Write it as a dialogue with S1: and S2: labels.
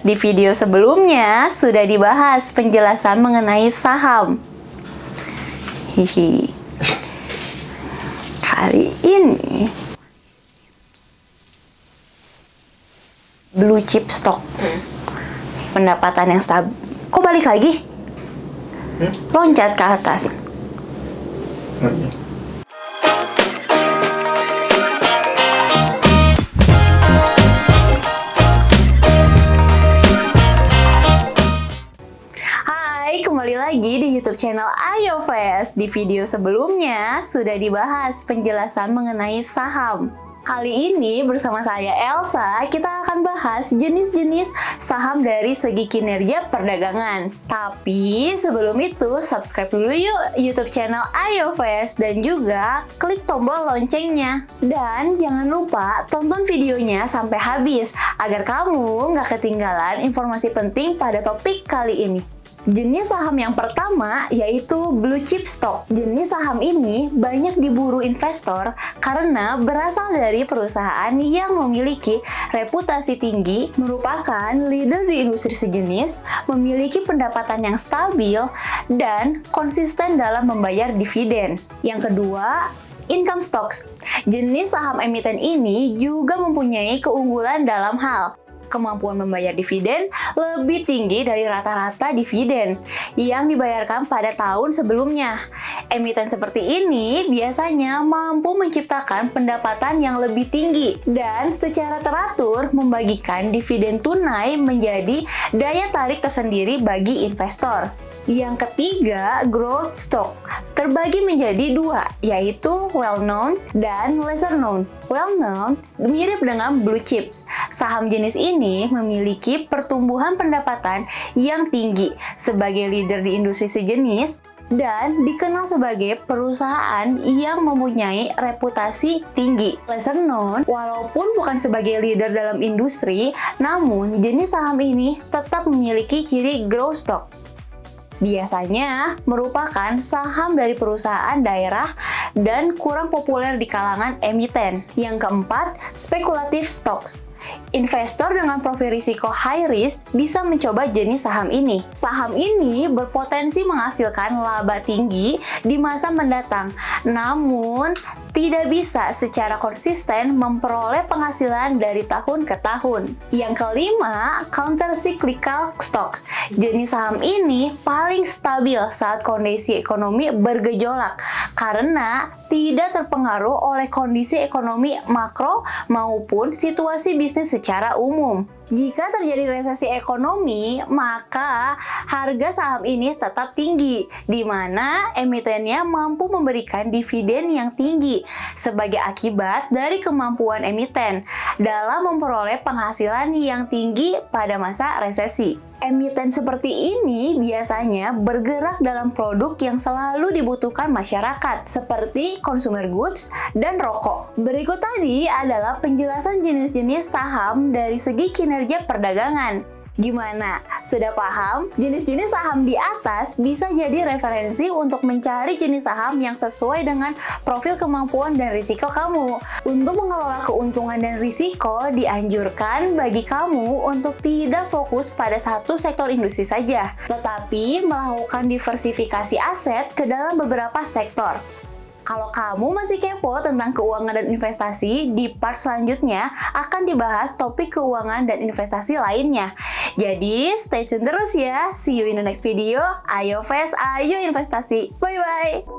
S1: Di video sebelumnya sudah dibahas penjelasan mengenai saham. Hihi. Kali ini blue chip stock. Pendapatan yang stabil. Kok balik lagi? Loncat ke atas. Hai, kembali lagi di YouTube channel iOFest. Di video sebelumnya sudah dibahas penjelasan mengenai saham. Kali ini bersama saya Elsa, kita akan bahas jenis-jenis saham dari segi kinerja perdagangan. Tapi sebelum itu, subscribe dulu yuk YouTube channel iOFest dan juga klik tombol loncengnya. Dan jangan lupa tonton videonya sampai habis agar kamu nggak ketinggalan informasi penting pada topik kali ini. Jenis saham yang pertama yaitu blue chip stock. Jenis saham ini banyak diburu investor karena berasal dari perusahaan yang memiliki reputasi tinggi, merupakan leader di industri sejenis, memiliki pendapatan yang stabil, dan konsisten dalam membayar dividen. Yang kedua, income stocks. Jenis saham emiten ini juga mempunyai keunggulan dalam hal kemampuan membayar dividen lebih tinggi dari rata-rata dividen yang dibayarkan pada tahun sebelumnya. Emiten seperti ini biasanya mampu menciptakan pendapatan yang lebih tinggi dan secara teratur membagikan dividen tunai menjadi daya tarik tersendiri bagi investor. Yang ketiga, growth stock terbagi menjadi dua, yaitu well-known dan lesser-known. Well-known mirip dengan blue chips. Saham jenis ini memiliki pertumbuhan pendapatan yang tinggi sebagai leader di industri sejenis dan dikenal sebagai perusahaan yang mempunyai reputasi tinggi. Lesser known, walaupun bukan sebagai leader dalam industri, namun jenis saham ini tetap memiliki ciri growth stock. Biasanya merupakan saham dari perusahaan daerah dan kurang populer di kalangan emiten. Yang keempat, speculative stocks. Investor dengan profil risiko high risk bisa mencoba jenis saham ini. Saham ini berpotensi menghasilkan laba tinggi di masa mendatang, namun tidak bisa secara konsisten memperoleh penghasilan dari tahun ke tahun. Yang kelima, counter cyclical stocks. Jenis saham ini paling stabil saat kondisi ekonomi bergejolak karena tidak terpengaruh oleh kondisi ekonomi makro maupun situasi bisnis secara umum. Jika terjadi resesi ekonomi, maka harga saham ini tetap tinggi, di mana emitennya mampu memberikan dividen yang tinggi sebagai akibat dari kemampuan emiten dalam memperoleh penghasilan yang tinggi pada masa resesi. Emiten seperti ini biasanya bergerak dalam produk yang selalu dibutuhkan masyarakat, seperti consumer goods dan rokok. Berikut tadi adalah penjelasan jenis-jenis saham dari segi kinerja perdagangan. Gimana? Sudah paham? Jenis-jenis saham di atas bisa jadi referensi untuk mencari jenis saham yang sesuai dengan profil kemampuan dan risiko kamu. Untuk mengelola keuntungan dan risiko, dianjurkan bagi kamu untuk tidak fokus pada satu sektor industri saja, tetapi melakukan diversifikasi aset ke dalam beberapa sektor. Kalau kamu masih kepo tentang keuangan dan investasi, di part selanjutnya akan dibahas topik keuangan dan investasi lainnya. Jadi, stay tune terus ya. See you in the next video. iOFest, ayo investasi. Bye-bye.